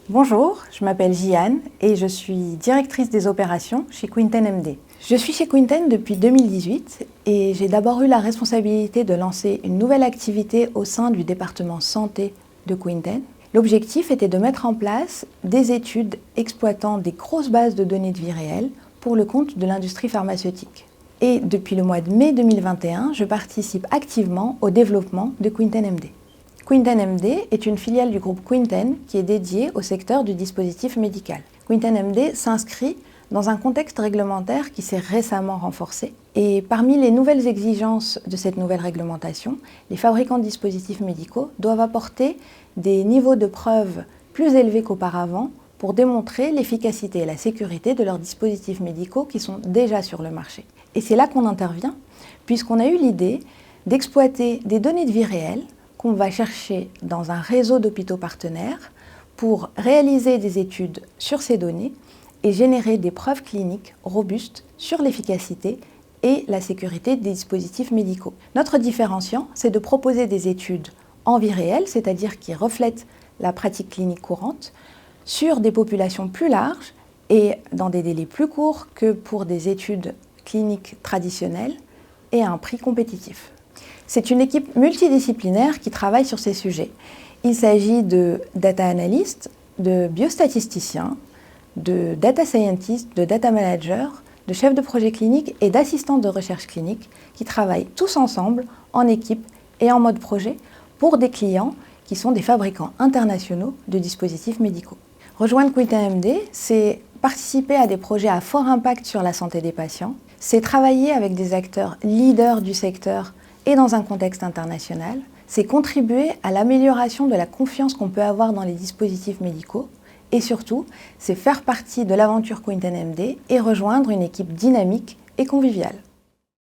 Bonjour, je m'appelle Jiane et je suis directrice des opérations chez Quinten MD. Je suis chez Quinten depuis 2018 et j'ai d'abord eu la responsabilité de lancer une nouvelle activité au sein du département santé de Quinten. L'objectif était de mettre en place des études exploitant des grosses bases de données de vie réelle pour le compte de l'industrie pharmaceutique. Et depuis le mois de mai 2021, je participe activement au développement de Quinten MD. Quinten MD est une filiale du groupe Quinten qui est dédiée au secteur du dispositif médical. Quinten MD s'inscrit dans un contexte réglementaire qui s'est récemment renforcé. Et parmi les nouvelles exigences de cette nouvelle réglementation, les fabricants de dispositifs médicaux doivent apporter des niveaux de preuve plus élevés qu'auparavant pour démontrer l'efficacité et la sécurité de leurs dispositifs médicaux qui sont déjà sur le marché. Et c'est là qu'on intervient, puisqu'on a eu l'idée d'exploiter des données de vie réelle qu'on va chercher dans un réseau d'hôpitaux partenaires pour réaliser des études sur ces données et générer des preuves cliniques robustes sur l'efficacité et la sécurité des dispositifs médicaux. Notre différenciant, c'est de proposer des études en vie réelle, c'est-à-dire qui reflètent la pratique clinique courante, sur des populations plus larges et dans des délais plus courts que pour des études cliniques traditionnelles et à un prix compétitif. C'est une équipe multidisciplinaire qui travaille sur ces sujets. Il s'agit de data analystes, de biostatisticiens, de data scientists, de data managers, de chefs de projet clinique et d'assistants de recherche clinique qui travaillent tous ensemble, en équipe et en mode projet, pour des clients qui sont des fabricants internationaux de dispositifs médicaux. Rejoindre Quinten MD, c'est participer à des projets à fort impact sur la santé des patients, c'est travailler avec des acteurs leaders du secteur et dans un contexte international, c'est contribuer à l'amélioration de la confiance qu'on peut avoir dans les dispositifs médicaux et surtout, c'est faire partie de l'aventure Quinten MD et rejoindre une équipe dynamique et conviviale.